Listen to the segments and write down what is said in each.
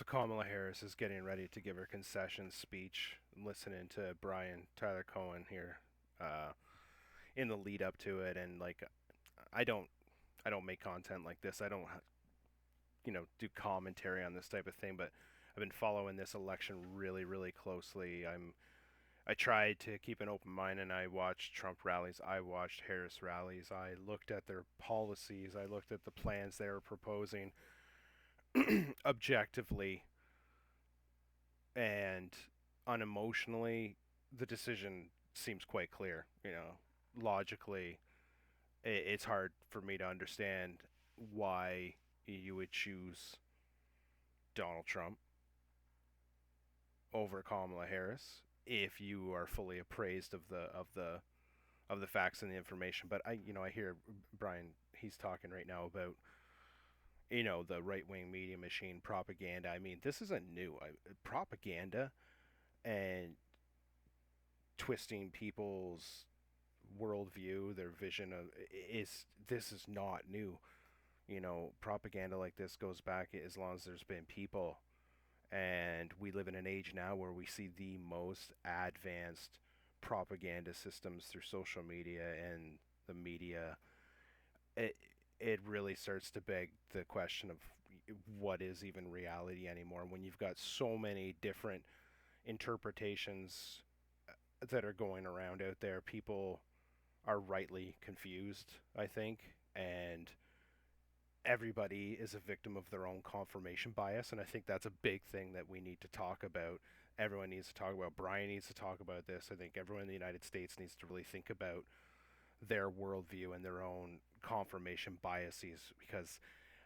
So Kamala Harris is getting ready to give her concession speech. Listening to Brian Tyler Cohen here, uh, in the lead up to it, and like, I don't, I don't make content like this. I don't, do commentary on this type of thing. But I've been following this election really, really closely. I tried to keep an open mind, and I watched Trump rallies. I watched Harris rallies. I looked at their policies. I looked at the plans they were proposing objectively and unemotionally, the decision seems quite clear. Logically, it's hard for me to understand why you would choose Donald Trump over Kamala Harris if you are fully appraised of the facts and the information. But I hear Brian. He's talking right now about the right wing media machine propaganda. I mean, this isn't new. Propaganda and twisting people's worldview, their vision of is this is not new. Propaganda like this goes back as long as there's been people, and we live in an age now where we see the most advanced propaganda systems through social media and the media. It it really starts to beg the question of what is even reality anymore when you've got so many different interpretations that are going around out there. People are rightly confused, I think, and everybody is a victim of their own confirmation bias, and I think that's a big thing that we need to talk about. Everyone needs to talk about. Brian needs to talk about this. I think everyone in the United States needs to really think about their worldview and their own confirmation biases because,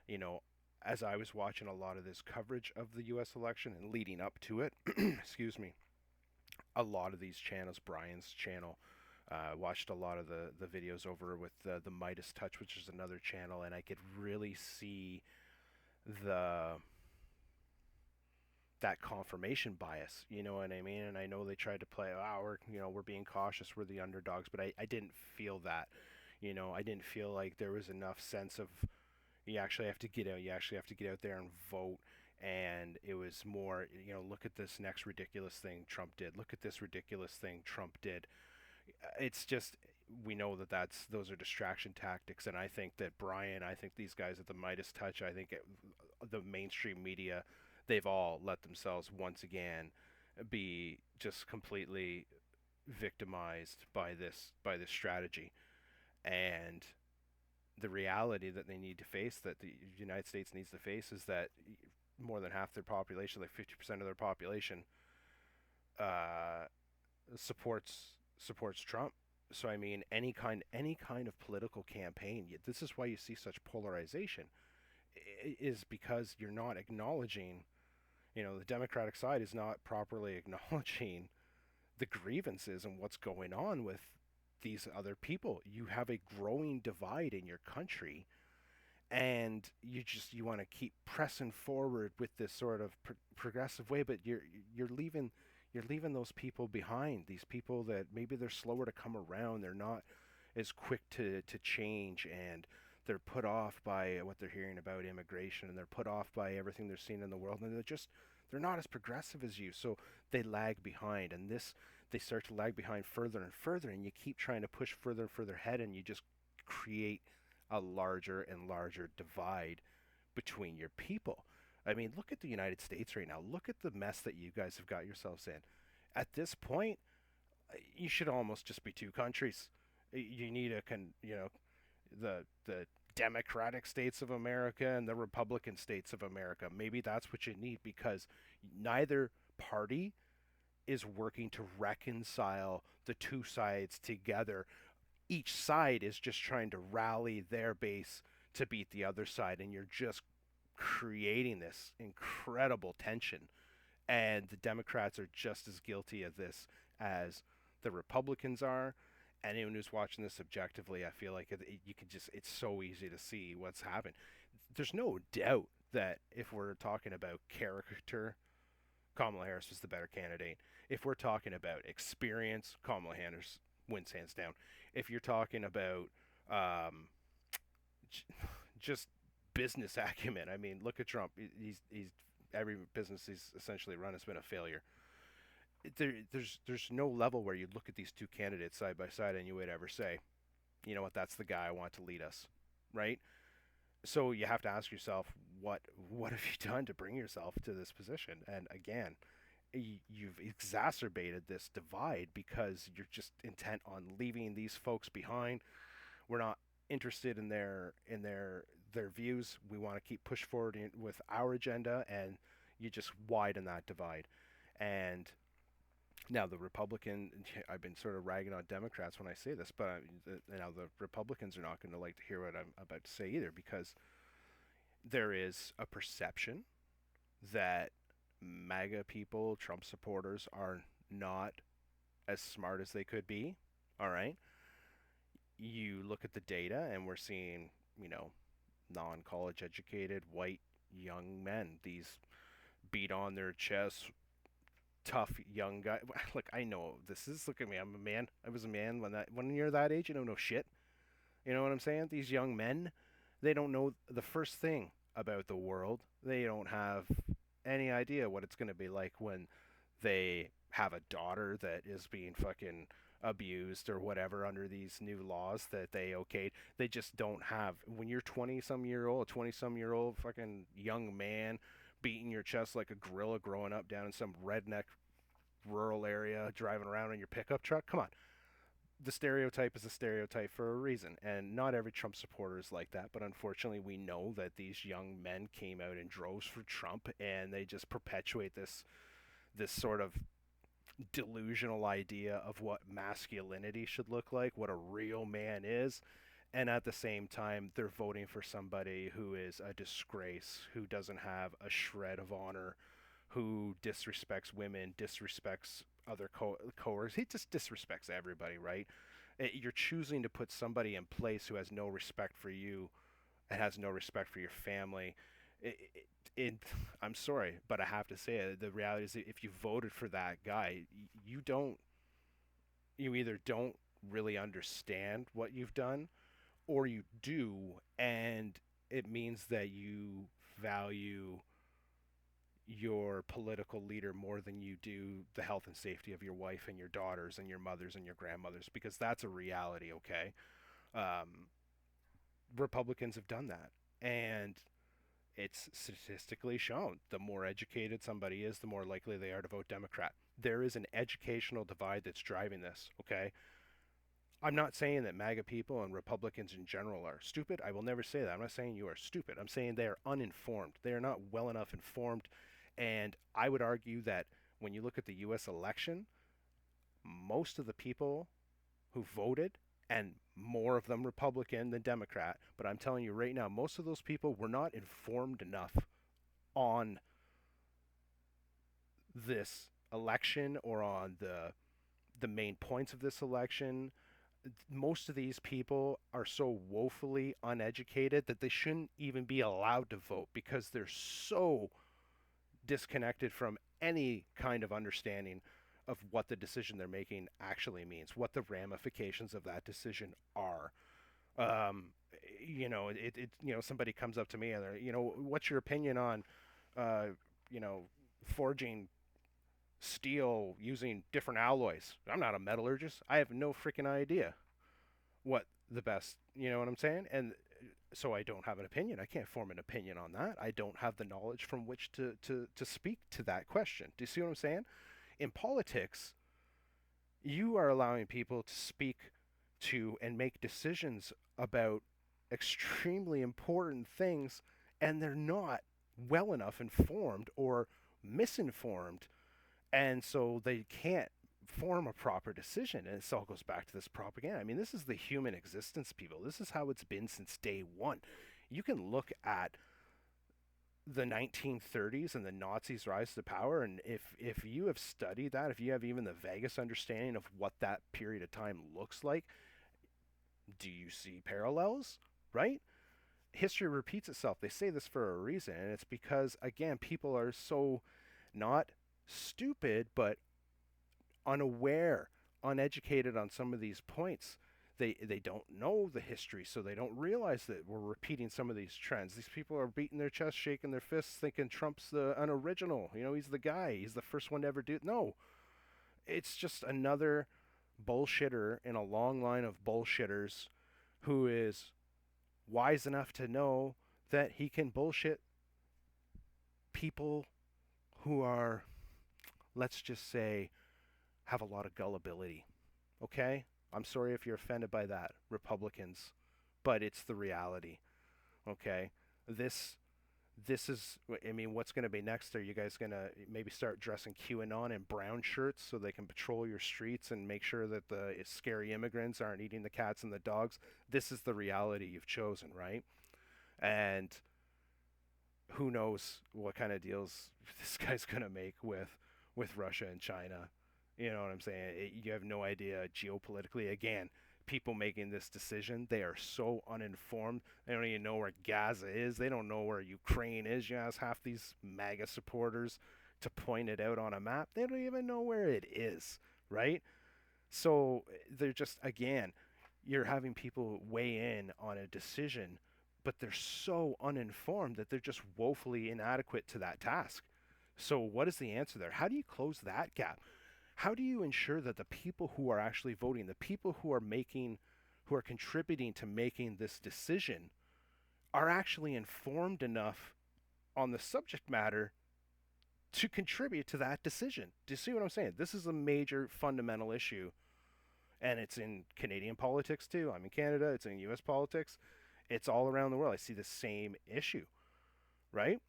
you know, as I was watching a lot of this coverage of the U.S. election and leading up to it, excuse me, a lot of these channels, Brian's channel, watched a lot of the videos over with the Midas Touch, which is another channel, and I could really see the that confirmation bias. You know what I mean? And I know they tried to play, we're being cautious, we're the underdogs, but I didn't feel that. I didn't feel like there was enough sense of you actually have to get out. You actually have to get out there and vote. And it was more, look at this next ridiculous thing Trump did. Look at this ridiculous thing Trump did. It's just we know that those are distraction tactics, and I think these guys at the Midas Touch, the mainstream media, they've all let themselves once again be just completely victimized by this strategy. And the reality that they need to face, that the United States needs to face, is that more than half their population, like 50% of their population, uh, supports Trump. So I mean, any kind of political campaign, this is why you see such polarization, is because you're not acknowledging, the Democratic side is not properly acknowledging the grievances and what's going on with these other people. You have a growing divide in your country, and you want to keep pressing forward with this sort of progressive way, but you're leaving those people behind. These people that maybe they're slower to come around, they're not as quick to change, and they're put off by what they're hearing about immigration, and they're put off by everything they're seeing in the world, and they're not as progressive as you, so they lag behind. And they start to lag behind further and further, and you keep trying to push further and further ahead, and you just create a larger and larger divide between your people. I mean, look at the United States right now. Look at the mess that you guys have got yourselves in. At this point, you should almost just be two countries. You need the Democratic states of America and the Republican states of America. Maybe that's what you need, because neither party is working to reconcile the two sides together. Each side is just trying to rally their base to beat the other side, and you're just creating this incredible tension. And the Democrats are just as guilty of this as the Republicans are. Anyone who's watching this objectively, I feel like you can it's so easy to see what's happened. There's no doubt that if we're talking about character, Kamala Harris was the better candidate. If we're talking about experience, Kamala Harris wins hands down. If you're talking about um, just business acumen, I mean, look at Trump. He's every business he's essentially run has been a failure. There's no level where you look at these two candidates side by side and you would ever say, you know what, that's the guy I want to lead us, right? So you have to ask yourself, what have you done to bring yourself to this position? And again, you've exacerbated this divide because you're just intent on leaving these folks behind. We're not interested in their views. We want to keep push forward with our agenda, and you just widen that divide. And now the Republican, I've been sort of ragging on Democrats when I say this, but now the Republicans are not going to like to hear what I'm about to say either, because there is a perception that MAGA people, Trump supporters, are not as smart as they could be. All right. You look at the data, and we're seeing, non college educated white young men, these beat on their chests, tough young guy. Look, I know this is. Look at me. I'm a man. I was a man when you're that age. You don't know shit. You know what I'm saying? These young men, they don't know the first thing about the world. They don't have any idea what it's going to be like when they have a daughter that is being fucking abused or whatever under these new laws that they okayed. They just don't have. When you're 20 some year old fucking young man beating your chest like a gorilla growing up down in some redneck rural area driving around in your pickup truck, come on. The stereotype is a stereotype for a reason, and not every Trump supporter is like that, but unfortunately we know that these young men came out in droves for Trump, and they just perpetuate this sort of delusional idea of what masculinity should look like, what a real man is, and at the same time they're voting for somebody who is a disgrace, who doesn't have a shred of honor, who disrespects women, disrespects other coercers. He just disrespects everybody, right? You're choosing to put somebody in place who has no respect for you and has no respect for your family. It, I'm sorry, but I have to say it. The reality is that if you voted for that guy, you either don't really understand what you've done, or you do, and it means that you value your political leader more than you do the health and safety of your wife and your daughters and your mothers and your grandmothers, because that's a reality, okay? Um, Republicans have done that. And it's statistically shown the more educated somebody is, the more likely they are to vote Democrat. There is an educational divide that's driving this, okay? I'm not saying that MAGA people and Republicans in general are stupid. I will never say that. I'm not saying you are stupid. I'm saying they are uninformed. They are not well enough informed. And I would argue that when you look at the U.S. election, most of the people who voted, and more of them Republican than Democrat, but I'm telling you right now, most of those people were not informed enough on this election or on the main points of this election. Most of these people are so woefully uneducated that they shouldn't even be allowed to vote, because they're so disconnected from any kind of understanding of what the decision they're making actually means, what the ramifications of that decision are. Um, Somebody comes up to me and they're, what's your opinion on, uh, you know, forging steel using different alloys? I'm not a metallurgist. I have no freaking idea what the best, you know what I'm saying? And so I don't have an opinion. I can't form an opinion on that. I don't have the knowledge from which to speak to that question. Do you see what I'm saying? In politics, you are allowing people to speak to and make decisions about extremely important things, and they're not well enough informed or misinformed, and so they can't form a proper decision. And this all goes back to this propaganda. I mean, this is the human existence, people. This is how it's been since day one. You can look at the 1930s and the Nazis' rise to power, and if you have studied that, if you have even the vaguest understanding of what that period of time looks like, do you see parallels? Right? History repeats itself. They say this for a reason, and it's because, again, people are so not stupid, but unaware, uneducated on some of these points. They don't know the history, so they don't realize that we're repeating some of these trends. These people are beating their chest, shaking their fists, thinking Trump's the unoriginal. You know, he's the guy. He's the first one to ever do it. No, it's just another bullshitter in a long line of bullshitters who is wise enough to know that he can bullshit people who are, let's just say, have a lot of gullibility. Okay? I'm sorry if you're offended by that, Republicans, but it's the reality. Okay? This this is, I mean, what's going to be next? Are you guys going to maybe start dressing QAnon in brown shirts so they can patrol your streets and make sure that the scary immigrants aren't eating the cats and the dogs? This is the reality you've chosen, right? And who knows what kind of deals this guy's going to make with Russia and China. You know what I'm saying? You have no idea geopolitically. Again, people making this decision, they are so uninformed. They don't even know where Gaza is. They don't know where Ukraine is. You ask half these MAGA supporters to point it out on a map. They don't even know where it is, right? So they're just, again, you're having people weigh in on a decision, but they're so uninformed that they're just woefully inadequate to that task. So what is the answer there? How do you close that gap? How do you ensure that the people who are actually voting, the people who are contributing to making this decision, are actually informed enough on the subject matter to contribute to that decision? Do you see what I'm saying? This is a major fundamental issue, and it's in Canadian politics too. I'm in Canada, it's in US politics, it's all around the world. I see the same issue, right?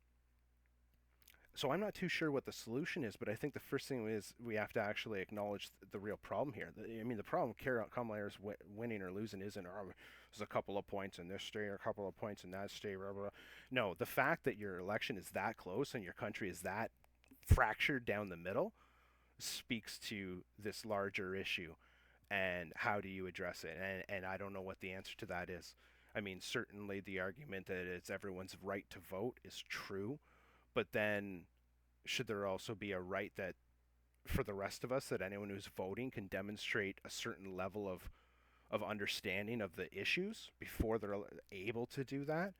So I'm not too sure what the solution is, but I think the first thing is we have to actually acknowledge the real problem here. I mean, the problem Kamala Harris winning or losing isn't, oh, there's a couple of points in this state or a couple of points in that state, blah, blah, blah. No, the fact that your election is that close and your country is that fractured down the middle speaks to this larger issue. And how do you address it? And I don't know what the answer to that is. I mean, certainly the argument that it's everyone's right to vote is true, but then should there also be a right that for the rest of us, that anyone who's voting can demonstrate a certain level of understanding of the issues before they're able to do that?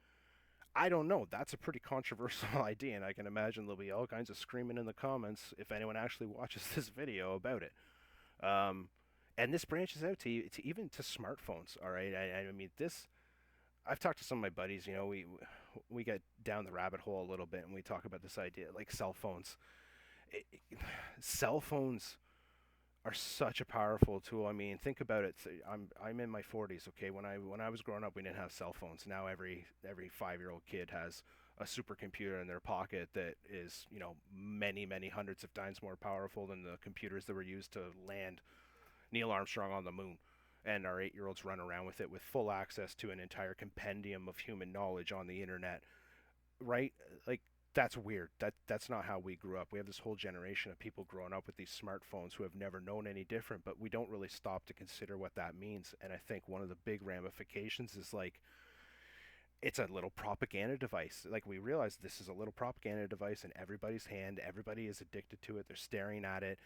I don't know. That's a pretty controversial idea, and I can imagine there'll be all kinds of screaming in the comments if anyone actually watches this video about it. Um, and this branches out to even to smartphones. All right, I mean this. I've talked to some of my buddies. You know, we get down the rabbit hole a little bit, and we talk about this idea like cell phones. Cell phones are such a powerful tool. I mean, think about it. I'm in my 40s. Okay, when I was growing up, we didn't have cell phones. Now every 5-year-old kid has a supercomputer in their pocket that is, you know, many hundreds of times more powerful than the computers that were used to land Neil Armstrong on the moon. And our 8-year-olds run around with it with full access to an entire compendium of human knowledge on the internet, right? Like, that's weird. That's not how we grew up. We have this whole generation of people growing up with these smartphones who have never known any different, but we don't really stop to consider what that means. And I think one of the big ramifications is like it's a little propaganda device. Like, we realize this is a little propaganda device in everybody's hand. Everybody is addicted to it. They're staring at it.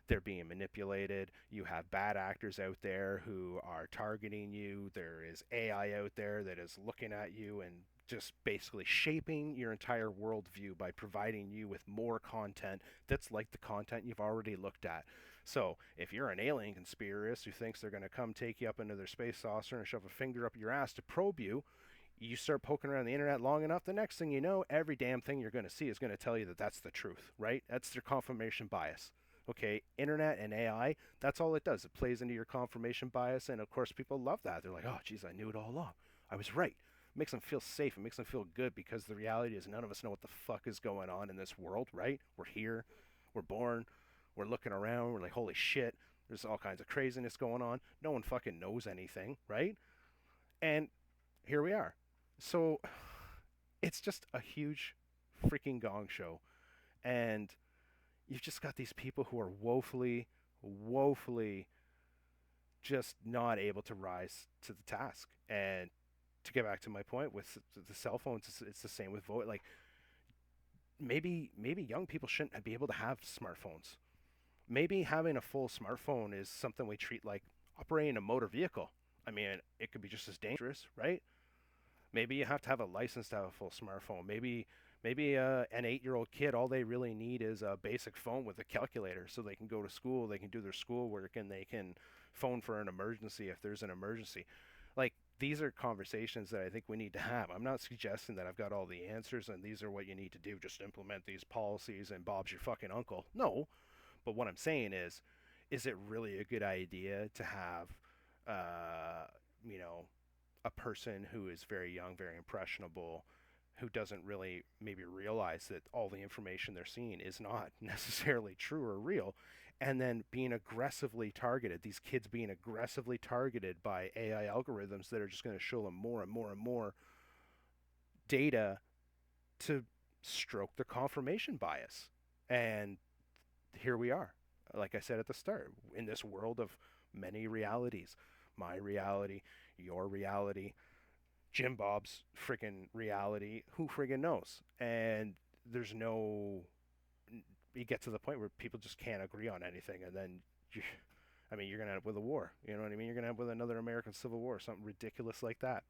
They're being manipulated. You have bad actors out there who are targeting you. There is AI out there that is looking at you and just basically shaping your entire worldview by providing you with more content that's like the content you've already looked at. So if you're an alien conspiracist who thinks they're going to come take you up into their space saucer and shove a finger up your ass to probe you, you start poking around the internet long enough, the next thing you know, every damn thing you're going to see is going to tell you that that's the truth, right? That's their confirmation bias. Okay, internet and AI, that's all it does. It plays into your confirmation bias, and of course people love that. They're like, oh, geez, I knew it all along. I was right. It makes them feel safe. It makes them feel good because the reality is none of us know what the fuck is going on in this world, right? We're here. We're born. We're looking around. We're like, holy shit, there's all kinds of craziness going on. No one fucking knows anything, right? And here we are. So it's just a huge freaking gong show. And you've just got these people who are woefully just not able to rise to the task. And to get back to my point with the cell phones, it's the same with vote. Like, maybe young people shouldn't be able to have smartphones. Maybe having a full smartphone is something we treat like operating a motor vehicle. I mean, it could be just as dangerous, right? Maybe you have to have a license to have a full smartphone. Maybe an 8-year-old kid, all they really need is a basic phone with a calculator, so they can go to school, they can do their schoolwork, and they can phone for an emergency if there's an emergency. Like, these are conversations that I think we need to have. I'm not suggesting that I've got all the answers and these are what you need to do. Just implement these policies and Bob's your fucking uncle. No, but what I'm saying is it really a good idea to have, uh, you know, a person who is very young, very impressionable, who doesn't really maybe realize that all the information they're seeing is not necessarily true or real, and then being aggressively targeted, these kids being aggressively targeted by AI algorithms that are just going to show them more and more and more data to stroke the confirmation bias. And here we are, like I said at the start, in this world of many realities. My reality, your reality, Jim Bob's freaking reality. Who friggin' knows? And there's no. You get to the point where people just can't agree on anything, and then you, I mean, you're gonna end up with a war. You know what I mean? You're gonna end up with another American Civil War, something ridiculous like that.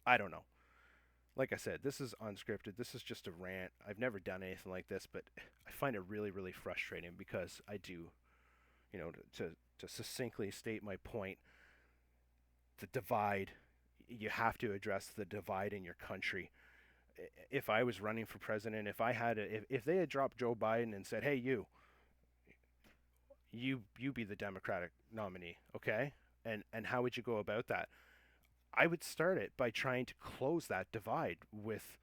I don't know. Like I said, this is unscripted. This is just a rant. I've never done anything like this, but I find it really, really frustrating because I do, to succinctly state my point, the divide. You have to address the divide in your country. If I was running for president, if they had dropped Joe Biden and said, "Hey, you be the Democratic nominee," okay? And how would you go about that? I would start it by trying to close that divide with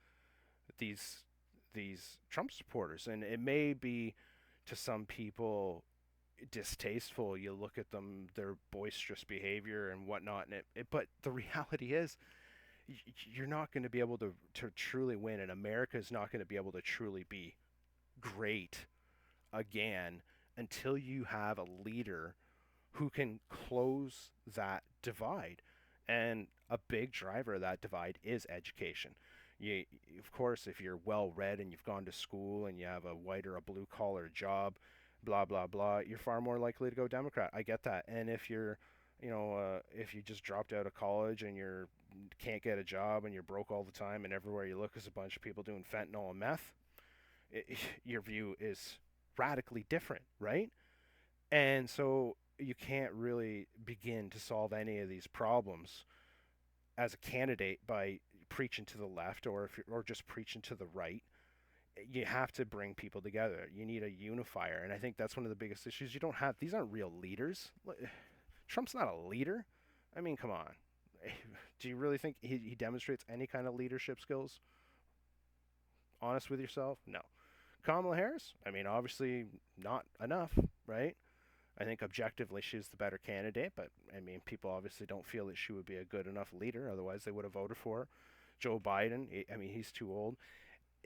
these these Trump supporters, and it may be to some people distasteful. You look at them, their boisterous behavior and whatnot, and but the reality is, you're not going to be able to truly win, and America is not going to be able to truly be great again until you have a leader who can close that divide. And a big driver of that divide is education. You, of course, if you're well read and you've gone to school and you have a white or a blue collar job, blah blah blah, you're far more likely to go Democrat. I get that. And if you're, if you just dropped out of college and you're can't get a job and you're broke all the time and everywhere you look is a bunch of people doing fentanyl and meth, your view is radically different, right? And so you can't really begin to solve any of these problems as a candidate by preaching to the left or just preaching to the right. You have to bring people together. You need a unifier, and I think that's one of the biggest issues. You don't have these aren't real leaders. Trump's not a leader. I mean, come on. Do you really think he demonstrates any kind of leadership skills? Honest with yourself? No. Kamala Harris? I mean, obviously not enough, right? I think objectively she's the better candidate, but I mean, people obviously don't feel that she would be a good enough leader. Otherwise, they would have voted for her. Joe Biden, I mean, he's too old.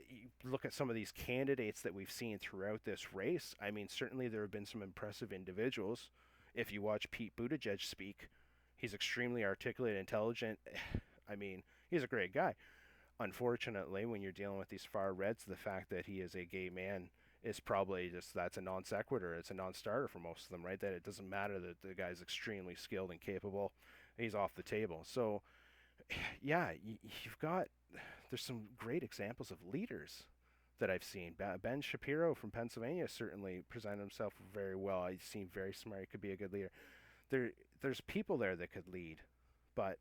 You look at some of these candidates that we've seen throughout this race. I mean, certainly there have been some impressive individuals. If you watch Pete Buttigieg speak, he's extremely articulate, intelligent. I mean, he's a great guy. Unfortunately, when you're dealing with these far reds, the fact that he is a gay man is probably just that's a non sequitur. It's a non-starter for most of them, right? That it doesn't matter that the guy's extremely skilled and capable. He's off the table. So, yeah, you've got there's some great examples of leaders that I've seen. Ben Shapiro from Pennsylvania certainly presented himself very well. He seemed very smart. He could be a good leader. There's people there that could lead, but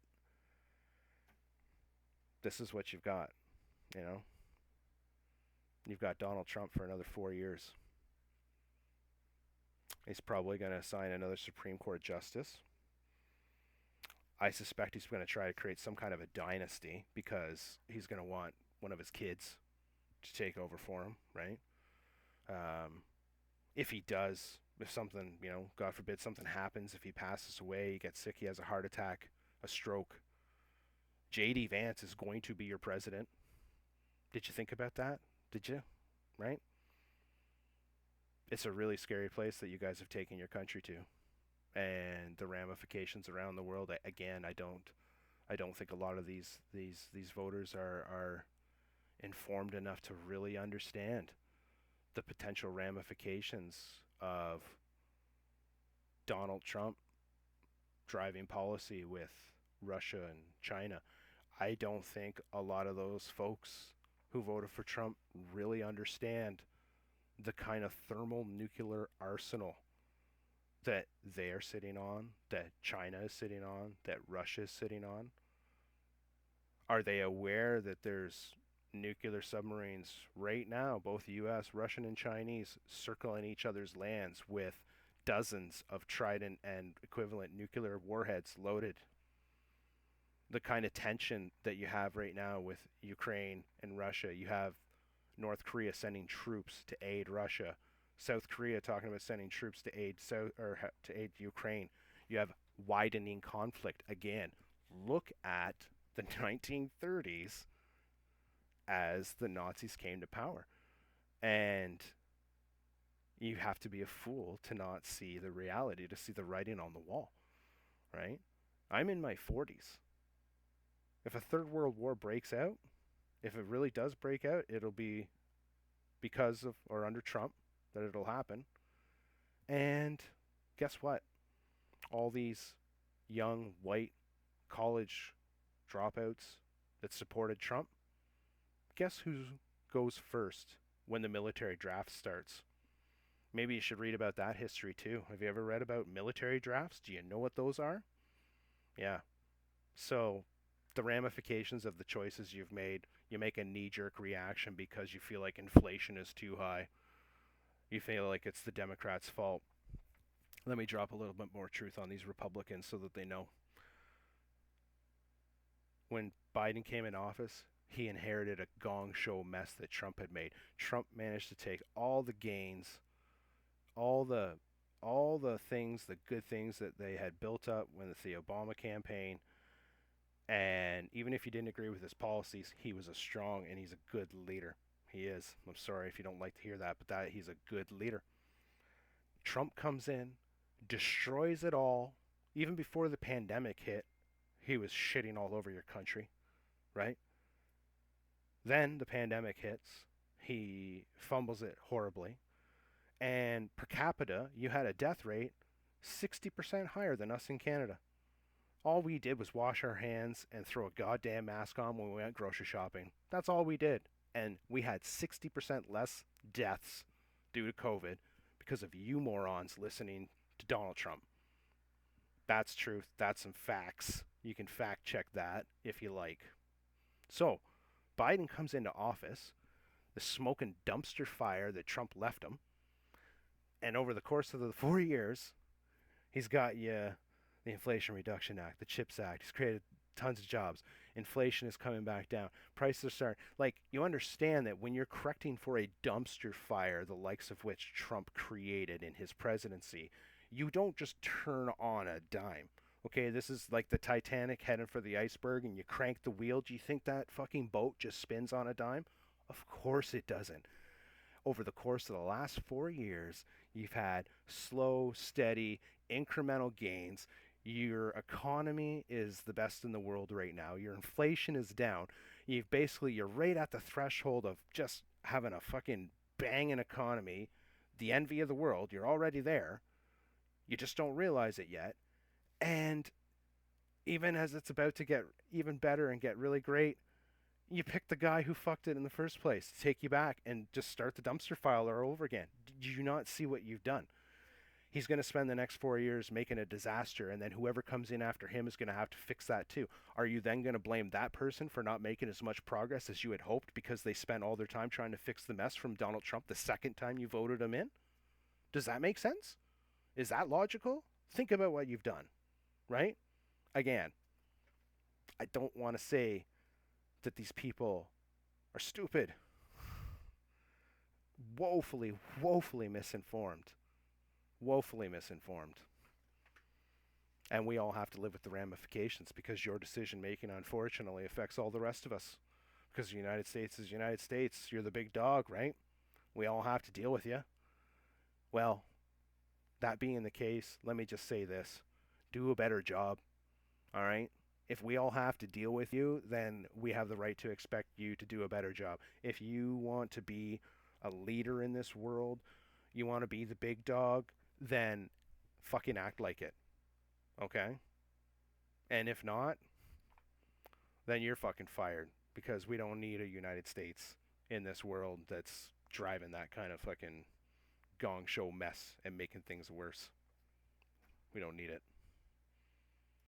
this is what you've got. You know, you've got Donald Trump for another 4 years. He's probably going to assign another Supreme Court justice. I suspect he's going to try to create some kind of a dynasty because he's going to want one of his kids to take over for him, right? Um, if he does, if something, God forbid, something happens, if he passes away, he gets sick, he has a heart attack, a stroke, J.D. Vance is going to be your president. Did you think about that? Did you? Right? It's a really scary place that you guys have taken your country to, and the ramifications around the world. Again, I don't think a lot of these voters are informed enough to really understand the potential ramifications of Donald Trump driving policy with Russia and China. I don't think a lot of those folks who voted for Trump really understand the kind of thermal nuclear arsenal that they are sitting on, that China is sitting on, that Russia is sitting on. Are they aware that there's nuclear submarines right now, both US, Russian, and Chinese, circling each other's lands with dozens of Trident and equivalent nuclear warheads loaded? The kind of tension that you have right now with Ukraine and Russia. You have North Korea sending troops to aid Russia. South Korea talking about sending troops to aid to aid Ukraine. You have widening conflict again. Look at the 1930s as the Nazis came to power. And you have to be a fool to not see the reality, to see the writing on the wall, right? I'm in my 40s. If a third world war breaks out, if it really does break out, it'll be because of or under Trump that it'll happen. And guess what? All these young white college dropouts that supported Trump, guess who goes first when the military draft starts? Maybe you should read about that history too. Have you ever read about military drafts? Do you know what those are? Yeah. So, the ramifications of the choices you've made, you make a knee jerk reaction because you feel like inflation is too high. You feel like it's the Democrats' fault. Let me drop a little bit more truth on these Republicans so that they know. When Biden came in office, he inherited a gong show mess that Trump had made. Trump managed to take all the gains, all the things, the good things that they had built up with the Obama campaign, and even if you didn't agree with his policies, he was a strong and he's a good leader. He is. I'm sorry if you don't like to hear that, but he's a good leader. Trump comes in, destroys it all. Even before the pandemic hit, he was shitting all over your country, right? Then the pandemic hits. He fumbles it horribly. And per capita, you had a death rate 60% higher than us in Canada. All we did was wash our hands and throw a goddamn mask on when we went grocery shopping. That's all we did. And we had 60% less deaths due to COVID because of you morons listening to Donald Trump. That's truth. That's some facts. You can fact check that if you like. So, Biden comes into office, the smoking dumpster fire that Trump left him, and over the course of the 4 years, he's got you the Inflation Reduction Act, the CHIPS Act. He's created tons of jobs. Inflation is coming back down. Prices are starting. Like, you understand that when you're correcting for a dumpster fire, the likes of which Trump created in his presidency, you don't just turn on a dime. Okay, this is like the Titanic heading for the iceberg and you crank the wheel. Do you think that fucking boat just spins on a dime? Of course it doesn't. Over the course of the last 4 years, you've had slow, steady, incremental gains. Your economy is the best in the world right now. Your inflation is down. You're right at the threshold of just having a fucking banging economy, the envy of the world. You're already there. You just don't realize it yet. And even as it's about to get even better and get really great, you pick the guy who fucked it in the first place to take you back and just start the dumpster fire all over again. Do you not see what you've done? He's going to spend the next 4 years making a disaster, and then whoever comes in after him is going to have to fix that too. Are you then going to blame that person for not making as much progress as you had hoped because they spent all their time trying to fix the mess from Donald Trump the second time you voted him in? Does that make sense? Is that logical? Think about what you've done, right? Again, I don't want to say that these people are stupid. Woefully, woefully misinformed. Woefully misinformed. And we all have to live with the ramifications because your decision making, unfortunately, affects all the rest of us. Because the United States is the United States. You're the big dog, right? We all have to deal with you. Well, that being the case, let me just say this. Do a better job, all right? If we all have to deal with you, then we have the right to expect you to do a better job. If you want to be a leader in this world, you want to be the big dog, then fucking act like it. Okay? And if not, then you're fucking fired, because we don't need a United States in this world that's driving that kind of fucking gong show mess and making things worse. We don't need it.